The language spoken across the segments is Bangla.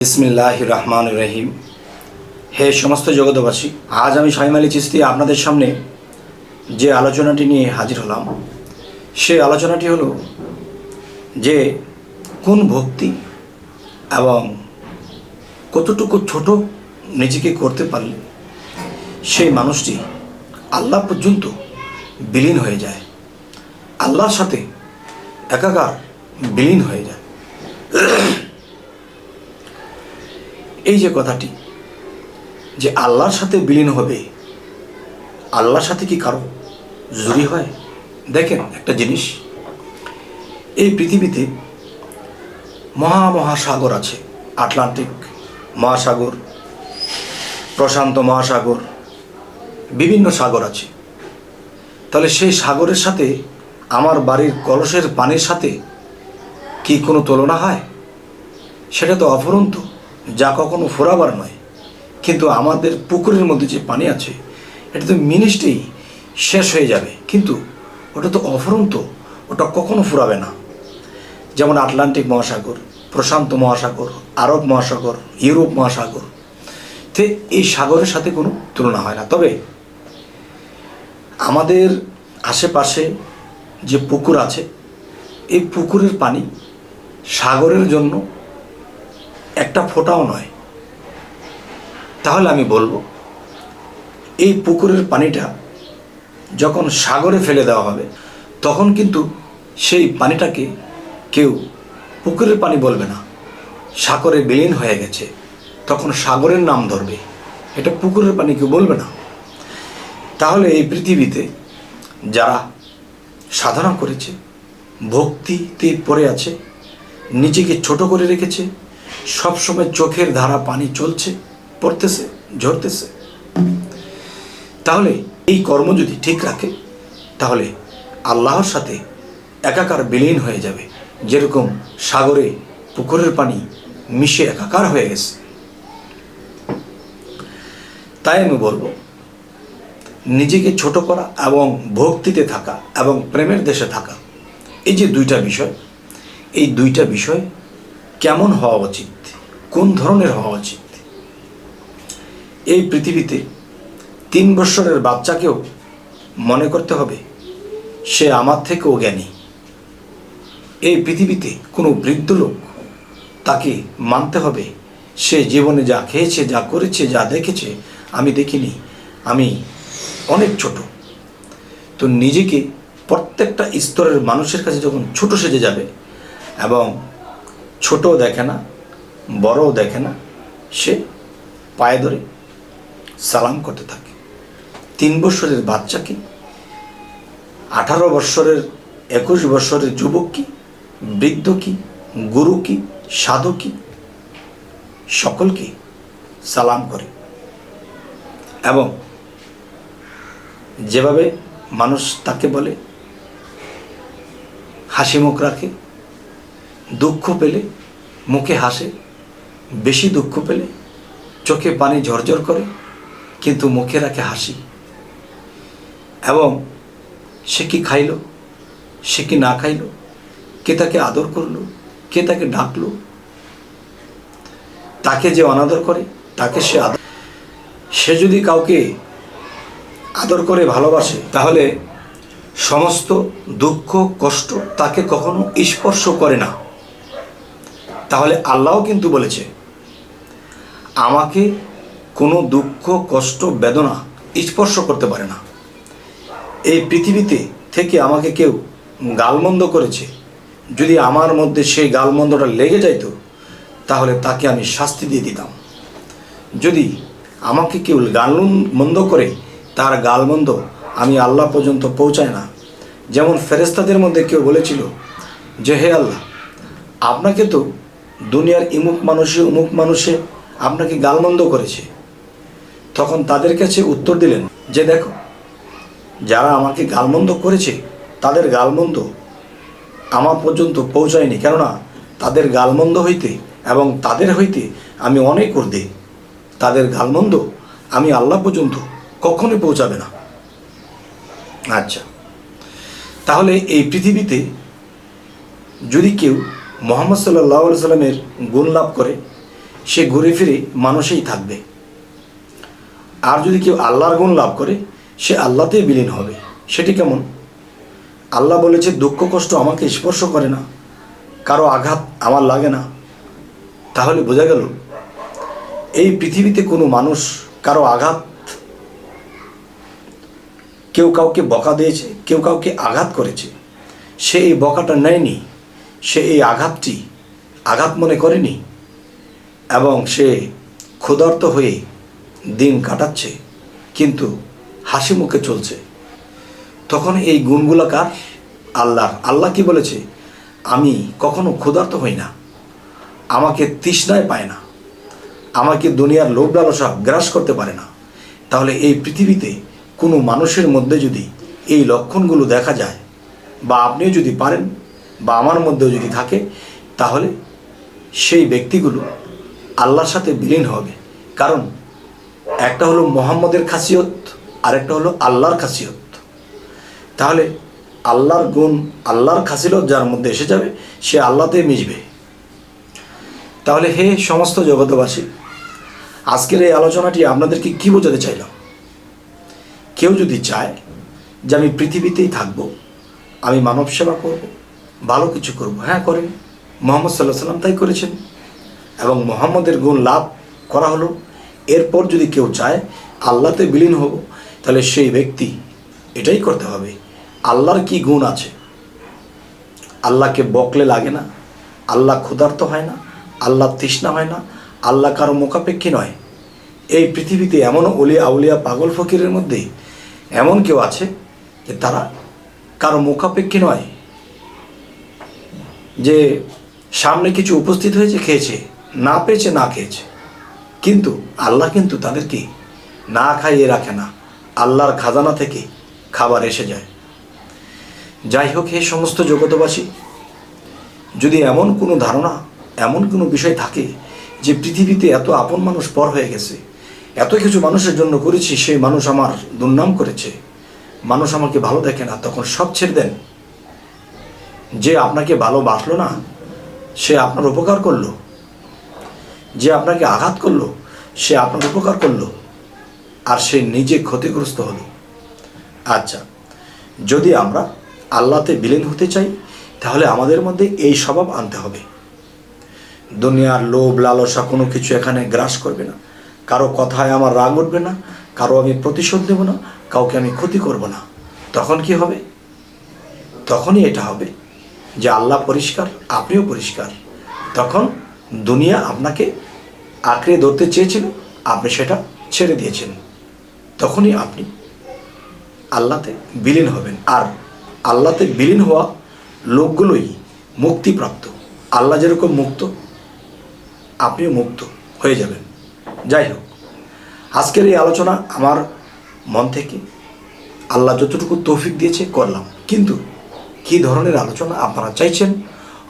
বিসমিল্লাহির রহমানির রহিম। হে সমস্ত জগতবাসী, আজ আমি শামীম আলী চিশতি আপনাদের সামনে যে আলোচনাটি নিয়ে হাজির হলাম, সেই আলোচনাটি হলো যে কোন ভক্তি এবং কতটুকু ছোট নিজেকে করতে পারলে সেই মানুষটি আল্লাহ পর্যন্ত বিলীন হয়ে যায়, আল্লাহর সাথে একাকার বিলীন হয়ে যায়। এই যে কথাটি যে আল্লাহর সাথে বিলীন হবে, আল্লাহর সাথে কি কারো জুরি হয়? দেখেন একটা জিনিস, এই পৃথিবীতে মহাসাগর আছে। আটলান্টিক মহাসাগর, প্রশান্ত মহাসাগর, বিভিন্ন সাগর আছে। তাহলে সেই সাগরের সাথে আমার বাড়ির কলসের পানির সাথে কি কোনো তুলনা হয়? সেটা তো অফুরন্ত, যা কখনো ফোরাবার নয়। কিন্তু আমাদের পুকুরের মধ্যে যে পানি আছে, এটা তো মিনিটেই শেষ হয়ে যাবে, কিন্তু ওটা তো অফুরন্ত, ওটা কখনো ফুরাবে না। যেমন আটলান্টিক মহাসাগর, প্রশান্ত মহাসাগর, আরব মহাসাগর, ইউরোপ মহাসাগর, তো এই সাগরের সাথে কোনো তুলনা হয় না। তবে আমাদের আশেপাশে যে পুকুর আছে, এই পুকুরের পানি সাগরের জন্য একটা ফোঁটাও নয়। তাহলে আমি বলবো, এই পুকুরের পানিটা যখন সাগরে ফেলে দেওয়া হবে, তখন কিন্তু সেই পানিটাকে কেউ পুকুরের পানি বলবে না, সাগরে বিলীন হয়ে গেছে, তখন সাগরের নাম ধরবে, এটা পুকুরের পানি কেউ বলবে না। তাহলে এই পৃথিবীতে যারা সাধনা করেছে, ভক্তিতে পড়ে আছে, নিজেকে ছোট করে রেখেছে, সবসময় চোখের ধারা পানি চলছে, পড়তেছে, ঝরতেছে, তাহলে এই কর্ম যদি ঠিক রাখে, তাহলে আল্লাহর সাথে একাকার বিলীন হয়ে যাবে। যেরকম সাগরে পুকুরের পানি মিশে একাকার হয়ে গেছে। তাই আমি বলবো, নিজেকে ছোট করা এবং ভক্তিতে থাকা এবং প্রেমের দেশে থাকা, এই যে দুইটা বিষয়, এই দুইটা বিষয় কেমন হওয়া উচিত, কোন ধরনের হওয়া উচিত? এই পৃথিবীতে 3 বছরের বাচ্চাকেও মনে করতে হবে সে আমার থেকেও জ্ঞানী। এই পৃথিবীতে কোনো বৃদ্ধ লোক, তাকে মানতে হবে সে জীবনে যা খেয়েছে, যা করেছে, যা দেখেছে আমি দেখিনি, আমি অনেক ছোট। তো নিজেকে প্রত্যেকটা স্তরের মানুষের কাছে যখন ছোট সেজে যাবে, এবং ছোটও দেখে না, বড়ও দেখে না, সে পায়ে ধরে সালাম করতে থাকে। 3 বছরের বাচ্চা কি, 18 বছরের, 21 বছরের যুবক কি, বৃদ্ধ কি, গুরু কি, সাধু কি, সকলকে সালাম করে। এবং যেভাবে মানুষ তাকে বলে, হাসি মুখ রাখে, দুঃখ পেলে মুখে হাসে, বেশি দুঃখ পেলে চোখে পানি ঝরঝর করে, কিন্তু মুখে রাখে হাসি। এবং সে কি খাইল, সে কি না খাইল, কে তাকে আদর করলো, কে তাকে ডাকলো, তাকে যে অনাদর করে তাকে সে আদর। সে যদি কাউকে আদর করে ভালোবাসে, তাহলে সমস্ত দুঃখ কষ্ট তাকে কখনো স্পর্শ করে না। তাহলে আল্লাহও কিন্তু বলেছে, আমাকে কোনো দুঃখ কষ্ট বেদনা স্পর্শ করতে পারে না। এই পৃথিবীতে থেকে আমাকে কেউ গালমন্দ করেছে, যদি আমার মধ্যে সেই গালমন্দটা লেগে যাইতো, তাহলে তাকে আমি শাস্তি দিয়ে দিতাম। যদি আমাকে কেউ গালমন্দ করে, তার গালমন্দ আমি আল্লাহ পর্যন্ত পৌঁছায় না। যেমন ফেরেশতাদের মধ্যে কেউ বলেছিল যে, হে আল্লাহ, আপনাকে তো দুনিয়ার অমুক মানুষে আপনাকে গালমন্দ করেছে। তখন তাদের কাছে উত্তর দিলেন যে, দেখো, যারা আমাকে গালমন্দ করেছে, তাদের গালমন্দ আমার পর্যন্ত পৌঁছায়নি, কেননা তাদের গালমন্দ হইতে এবং তাদের হইতে আমি অনেক ঊর্ধ্বে। তাদের গালমন্দ আমি আল্লাহ পর্যন্ত কখনোই পৌঁছাবে না। আচ্ছা, তাহলে এই পৃথিবীতে যদি কেউ মুহাম্মদ সাল্লাল্লাহু আলাইহি সাল্লামের গুণ লাভ করে, সে ঘুরে ফিরে মানুষেই থাকবে। আর যদি কেউ আল্লাহর গুণ লাভ করে সে আল্লাহতেই বিলীন হবে। সেটি কেমন? আল্লাহ বলেছে দুঃখ কষ্ট আমাকে স্পর্শ করে না, কারো আঘাত আমার লাগে না। তাহলে বোঝা গেল এই পৃথিবীতে কোনো মানুষ কারো আঘাত, কেউ কাউকে বকা দিয়েছে, কেউ কাউকে আঘাত করেছে, সে এই বকাটা নেয়নি, সে এই আঘাতটি আঘাত মনে করেনি এবং সে ক্ষুধার্ত হয়ে দিন কাটাচ্ছে, কিন্তু হাসি মুখে চলছে। তখন এই গুণগুলো কার? আল্লাহর। আল্লাহ কি বলেছে? আমি কখনো ক্ষুধার্ত হই না, আমাকে তৃষ্ণায় পায় না, আমাকে দুনিয়ার লোভ লালসা গ্রাস করতে পারে না। তাহলে এই পৃথিবীতে কোনো মানুষের মধ্যে যদি এই লক্ষণগুলো দেখা যায়, বা আপনিও যদি পারেন, বা আমার মধ্যেও যদি থাকে, তাহলে সেই ব্যক্তিগুলো আল্লাহর সাথে বিলীন হবে। কারণ একটা হলো মোহাম্মদের খাসিয়ত, আর একটা হলো আল্লাহর খাসিয়ত। তাহলে আল্লাহর গুণ, আল্লাহর খাসিলত যার মধ্যে এসে যাবে সে আল্লাহতে মিশবে। তাহলে হে সমস্ত জগতবাসী, আজকের এই আলোচনাটি আপনাদেরকে কি বোঝাতে চাইলাম? কেউ যদি চায় যে আমি পৃথিবীতেই থাকব, আমি মানব সেবা করব, ভালো কিছু করব, হ্যাঁ করেন। মুহাম্মদ সাল্লাল্লাহু আলাইহি ওয়াসাল্লাম তাই করেছেন এবং মুহাম্মদের গুণ লাভ করা হলো। এরপর যদি কেউ চায় আল্লাহতে বিলীন হব, তাহলে সেই ব্যক্তি এটাই করতে হবে। আল্লাহর কি গুণ আছে? আল্লাহকে বকলে লাগে না, আল্লাহ ক্ষুধার্ত হয় না, আল্লাহ তৃষ্ণা হয় না, আল্লাহ কারো মুখাপেক্ষী নয়। এই পৃথিবীতে এমনও অলিয়া আউলিয়া পাগল ফকিরের মধ্যে এমন কেউ আছে যে তারা কারো মুখাপেক্ষী নয়, যে সামনে কিছু উপস্থিত হয়েছে, খেয়েছে, না পেয়েছে না খেয়েছে, কিন্তু আল্লাহ কিন্তু তাদেরকে না খাইয়ে রাখে না, আল্লাহর খাজানা থেকে খাবার এসে যায়। যাই হোক, হে সমস্ত জগতবাসী, যদি এমন কোনো ধারণা, এমন কোনো বিষয় থাকে যে পৃথিবীতে এত আপন মানুষ পর হয়ে গেছে, এত কিছু মানুষের জন্য করেছি, সেই মানুষ আমার দুর্নাম করেছে, মানুষ আমাকে ভালো দেখে না, তখন সব ছেড়ে দেন। যে আপনাকে ভালোবাসলো না সে আপনার উপকার করলো, যে আপনাকে আঘাত করলো সে আপনার উপকার করলো, আর সে নিজে ক্ষতিগ্রস্ত হলো। আচ্ছা, যদি আমরা আল্লাহতে বিলীন হতে চাই তাহলে আমাদের মধ্যে এই স্বভাব আনতে হবে। দুনিয়ার লোভ লালসা কোনো কিছু এখানে গ্রাস করবে না, কারো কথায় আমার রাগ উঠবে না, কারো আমি প্রতিশোধ দেব না, কাউকে আমি ক্ষতি করব না। তখন কি হবে? তখনই এটা হবে যে আল্লাহ পরিষ্কার, আপনিও পরিষ্কার। তখন দুনিয়া আপনাকে আঁকড়ে ধরতে চেয়েছিল, আপনি সেটা ছেড়ে দিয়েছেন। তখনই আপনি আল্লাহতে বিলীন হবেন। আর আল্লাহতে বিলীন হওয়া লোকগুলোই মুক্তিপ্রাপ্ত। আল্লাহ যেরকম মুক্ত, আপনিও মুক্ত হয়ে যাবেন। যাই হোক, আজকের এই আলোচনা আমার মন থেকে আল্লাহ যতটুকু তৌফিক দিয়েছে করলাম, কিন্তু কী ধরনের আলোচনা আপনারা চাইছেন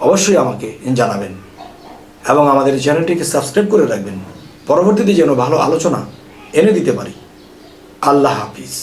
অবশ্যই আমাকে জানাবেন এবং আমাদের চ্যানেলটিকে সাবস্ক্রাইব করে রাখবেন, পরবর্তীতে যেন ভালো আলোচনা এনে দিতে পারি। আল্লাহ হাফিজ।